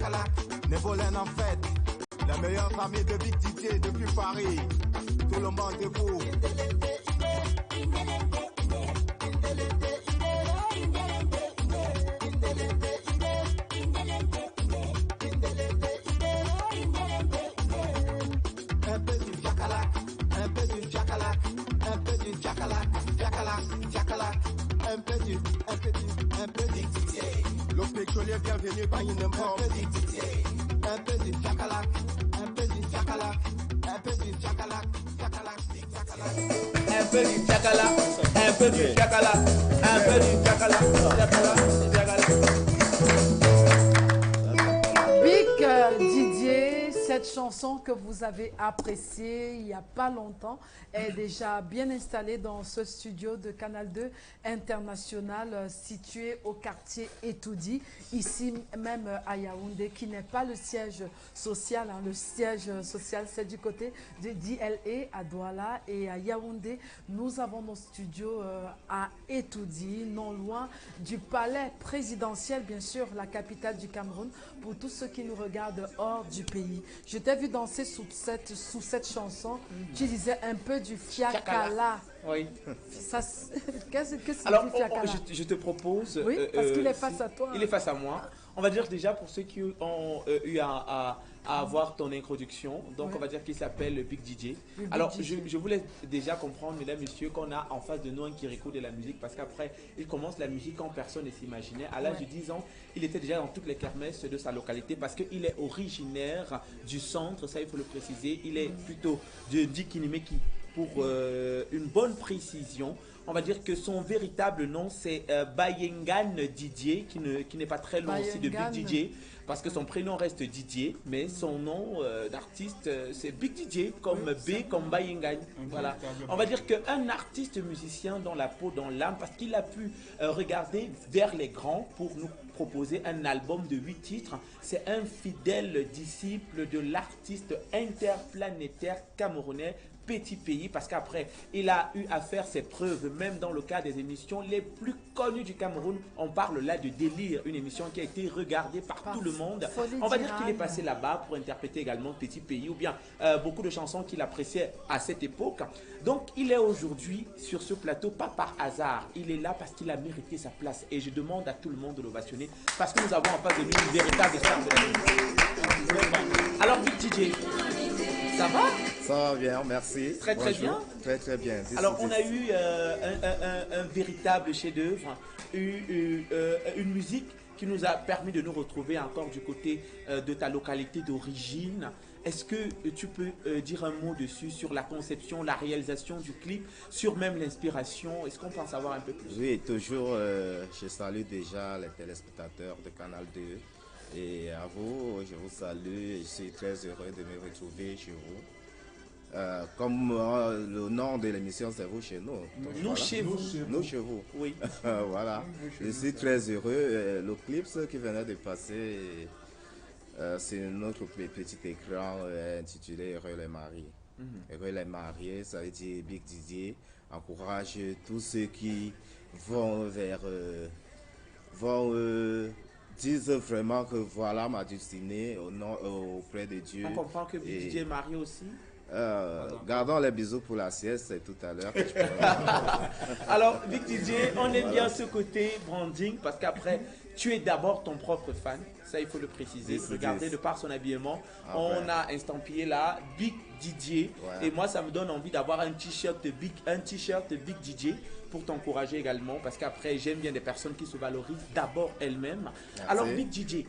Jacalac, Névolène en fête. La meilleure famille de Big DJ depuis Paris. Tout le monde est fou. Un peu du Jacalac, un peu du Jacalac, un peu du Jacalac, Jacalac, Jacalac, un peu du DJ. Le pétrolier bienvenu par une bombe. Un peu du Jacalac, un peu du Jacalac, un peu du Jacalac, Jacalac, Jacalac. Un peu du Jacalac, un peu du Jacalac, un peu du Jacalac, Jacalac, Jacalac. Big Didier, cette chanson que vous avez appréciée il n'y a pas longtemps est déjà bien installée dans ce studio de Canal 2 International situé au quartier Etoudi, ici même à Yaoundé, qui n'est pas le siège social. Le siège social, c'est du côté de DLA à Douala et à Yaoundé. Nous avons nos studios à Etoudi, non loin du palais présidentiel, bien sûr, la capitale du Cameroun, pour tous ceux qui nous regardent hors du pays. Je t'ai vu danser sous cette chanson. Tu disais un peu du fiacala. Oui. Qu'est-ce que c'est Alors, du fiacala? je te propose... Oui, parce qu'il est face à toi. Il est face à moi. On va dire déjà pour ceux qui ont eu à avoir ton introduction. Donc, on va dire qu'il s'appelle Big DJ. Alors, je voulais déjà comprendre, mesdames, messieurs, qu'on a en face de nous un Kirikou de la musique. Parce qu'après, il commence la musique quand personne ne s'imaginait. À l'âge de 10 ans, il était déjà dans toutes les kermesses de sa localité. Parce qu'il est originaire du centre, ça il faut le préciser. Il est plutôt de Dikinimeki. Pour une bonne précision, on va dire que son véritable nom c'est Bayengan Didier, qui n'est pas très long aussi de Big DJ, parce que son prénom reste Didier, mais son nom d'artiste c'est Big DJ, comme B, comme Bayengan. Voilà. On va dire qu'un artiste musicien dans la peau, dans l'âme, parce qu'il a pu regarder vers les grands pour nous proposer un album de 8 titres. C'est un fidèle disciple de l'artiste interplanétaire camerounais Petit Pays, parce qu'après, il a eu à faire ses preuves, même dans le cas des émissions les plus connues du Cameroun. On parle là de Délire, une émission qui a été regardée par tout le monde. On va dire qu'il est passé là-bas pour interpréter également Petit Pays, ou bien beaucoup de chansons qu'il appréciait à cette époque. Donc, il est aujourd'hui sur ce plateau, pas par hasard. Il est là parce qu'il a mérité sa place. Et je demande à tout le monde de l'ovationner, parce que nous avons en face de nous une véritable star de la musique. Alors, Big DJ, ça va? Ça va bien, merci. Très bien. Très bien. Alors on a eu un véritable chef-d'œuvre, une musique qui nous a permis de nous retrouver encore du côté de ta localité d'origine. Est-ce que tu peux dire un mot dessus sur la conception, la réalisation du clip, sur même l'inspiration? Est-ce qu'on peut en savoir un peu plus? Oui, toujours, je salue déjà les téléspectateurs de Canal 2. Et à vous, je vous salue. Je suis très heureux de me retrouver chez vous. Comme le nom de l'émission, c'est vous chez nous. Donc, nous, voilà. Chez vous. Nous chez vous. Oui. Voilà. Je suis très heureux. Le clip qui venait de passer, c'est notre petit écran intitulé Heureux les mariés. Heureux les mariés, ça veut dire Big Didier encourage tous ceux qui vont vers... disent vraiment que voilà ma destinée auprès de Dieu. On comprend que Big DJ est marié aussi. Gardons les bisous pour la sieste, c'est tout à l'heure. Alors, Big DJ, on aime bien ce côté branding parce qu'après, tu es d'abord ton propre fan. Ça, il faut le préciser. Regardez, de par son habillement, on a estampillé là Big DJ. Ouais. Et moi, ça me donne envie d'avoir un t-shirt Big DJ pour t'encourager également. Parce qu'après, j'aime bien des personnes qui se valorisent d'abord elles-mêmes. Alors, Big DJ,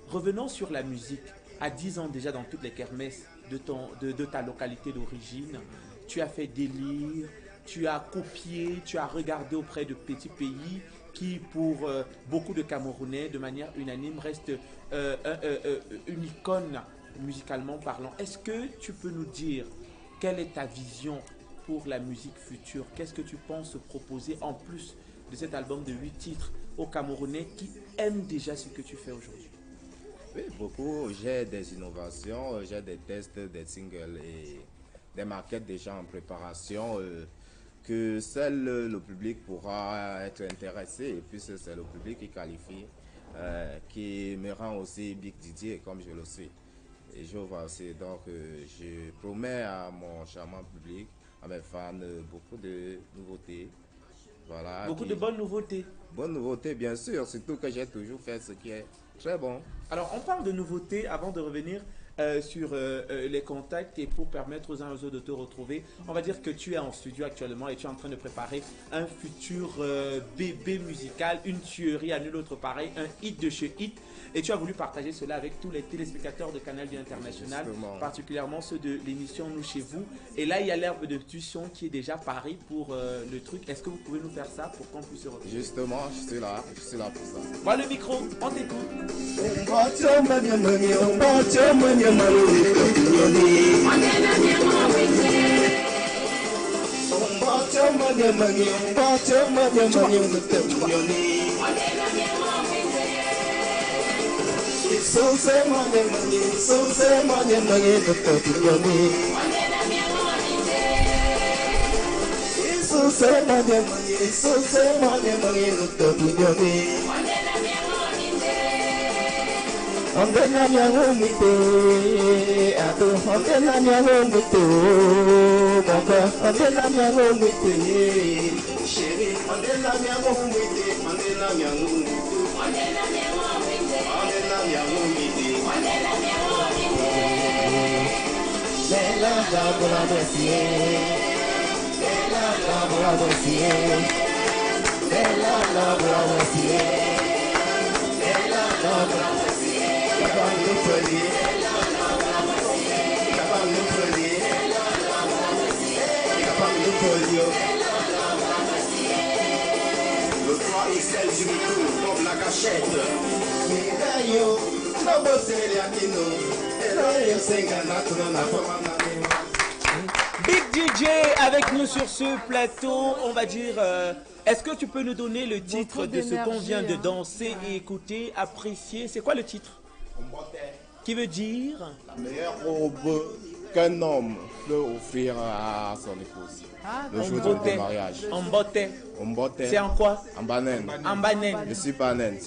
revenons sur la musique. À 10 ans déjà dans toutes les kermesses de ta localité d'origine, tu as fait Délire, tu as copié, tu as regardé auprès de Petit Pays, qui pour beaucoup de Camerounais, de manière unanime, reste une icône musicalement parlant. Est-ce que tu peux nous dire quelle est ta vision pour la musique future? Qu'est-ce que tu penses proposer en plus de cet album de 8 titres aux Camerounais qui aiment déjà ce que tu fais aujourd'hui? Oui, beaucoup. J'ai des innovations, j'ai des tests, des singles et des maquettes déjà en préparation que seul le public pourra être intéressé. Et puis c'est le public qui qualifie qui me rend aussi Big Didier comme je le suis. Et je vois aussi, donc je promets à mon charmant public, à mes fans, beaucoup de nouveautés. Voilà, Beaucoup de bonnes nouveautés. Bonnes nouveautés, bien sûr, surtout que j'ai toujours fait ce qui est très bon. Alors, on parle de nouveautés avant de revenir sur les contacts et pour permettre aux uns et aux autres de te retrouver. On va dire que tu es en studio actuellement et tu es en train de préparer un futur bébé musical, une tuerie à nul autre pareil, un hit de chez Hit. Et tu as voulu partager cela avec tous les téléspectateurs de Canal D International, particulièrement ceux de l'émission Nous Chez Vous. Et là, il y a l'herbe de tuition qui est déjà parée pour le truc. Est-ce que vous pouvez nous faire ça pour qu'on puisse se retrouver? Justement, je suis là pour ça. Voilà le micro, on t'écoute. So say money, so say money, so say money, so say money, on the Nanya Homite, on the Nanya Homite, on the Nanya Homite, Sherry, on the Nanya Homite, on the Nanya Homite. Le 3XL du micro, Bob la gâchette. Big DJ avec nous sur ce plateau, on va dire, est-ce que tu peux nous donner le titre de ce qu'on vient de danser et écouter, apprécier? C'est quoi le titre? Qui veut dire? La meilleure robe qu'un homme peut offrir à son épouse. Le jour du mariage. En beauté. En beauté. C'est en quoi? En banane. En banane. Je suis banane.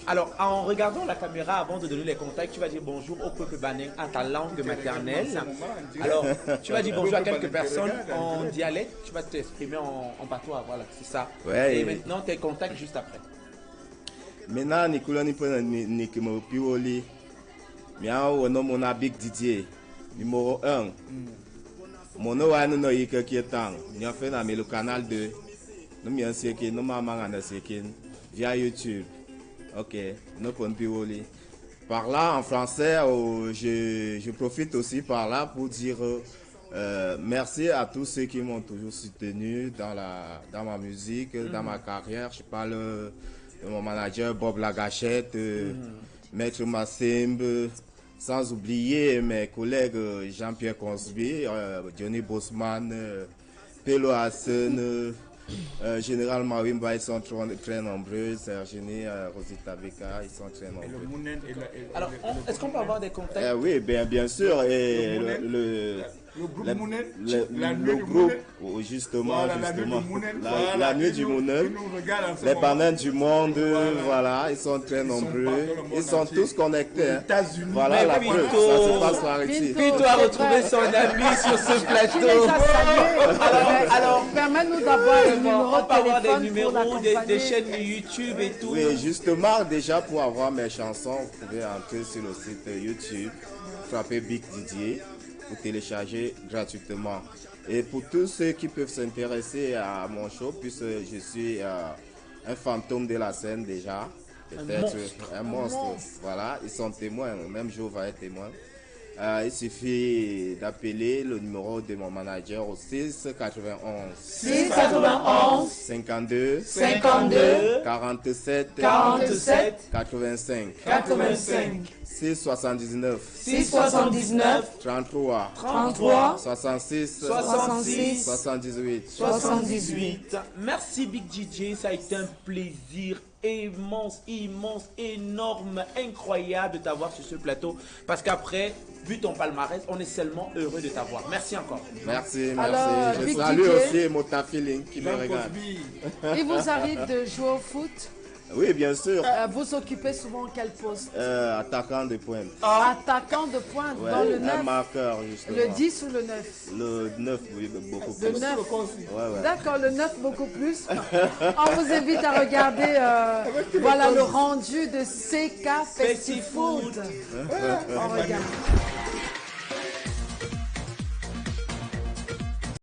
Alors, en regardant la caméra avant de donner les contacts, tu vas dire bonjour au peuple banane en ta langue maternelle. Alors, tu vas dire bonjour à quelques personnes en dialecte. Tu vas t'exprimer en patois. Voilà, c'est ça. Ouais, et maintenant, tes contacts juste après. Maintenant, Nicolas Nikimo Pioli. Miao, on a Big Didier. Numéro 1. Mon nom est Noï Kietan. Nous avons fait le canal 2. Nous avons fait via YouTube. Ok, nous pouvons pivoler. Par là, en français, je profite aussi par là pour dire merci à tous ceux qui m'ont toujours soutenu dans ma musique, dans ma carrière. Je parle de mon manager Bob Lagachette, Maître Massimbe. Sans oublier mes collègues Jean-Pierre Consby, Johnny Bosman, Pelo Hassan, Général Marimba, ils sont très nombreux. Sergini, Rosita Beka, ils sont très nombreux. Alors, est-ce qu'on peut avoir des contacts? Oui, bien sûr. Et le groupe, justement, la nuit du Mounel, les bananes du monde, voilà, ils sont très nombreux, ils sont tous connectés. Voilà la preuve, ça se passe par ici. Pinto a retrouvé son ami sur ce plateau. Alors, permets-nous d'avoir le numéro de téléphone, des chaînes YouTube et tout. Oui, justement, déjà pour avoir mes chansons, vous pouvez entrer sur le site YouTube, frapper Big Didier, pour télécharger gratuitement. Et pour tous ceux qui peuvent s'intéresser à mon show, puisque je suis un fantôme de la scène déjà, peut-être un monstre. Voilà, ils sont témoins, même je vais être témoin. Il suffit d'appeler le numéro de mon manager au 691 52 47 85 679 33 66 78. Merci Big DJ, ça a été un plaisir immense, énorme, incroyable de t'avoir sur ce plateau. Parce qu'après, vu ton palmarès, on est seulement heureux de t'avoir. Merci encore. Merci. Alors, je salue aussi Mota Feeling qui me regarde. Il vous arrive de jouer au foot? Oui, bien sûr. Vous occupez souvent quel poste? Attaquant de pointe. Attaquant de pointe Ouais, dans le un 9. marqueur, justement. Le 10 ou le 9? Le 9, oui, beaucoup plus. Le 9. Ouais, ouais. D'accord, le 9 beaucoup plus. On vous invite à regarder voilà, le rendu de CK Festifood. On regarde.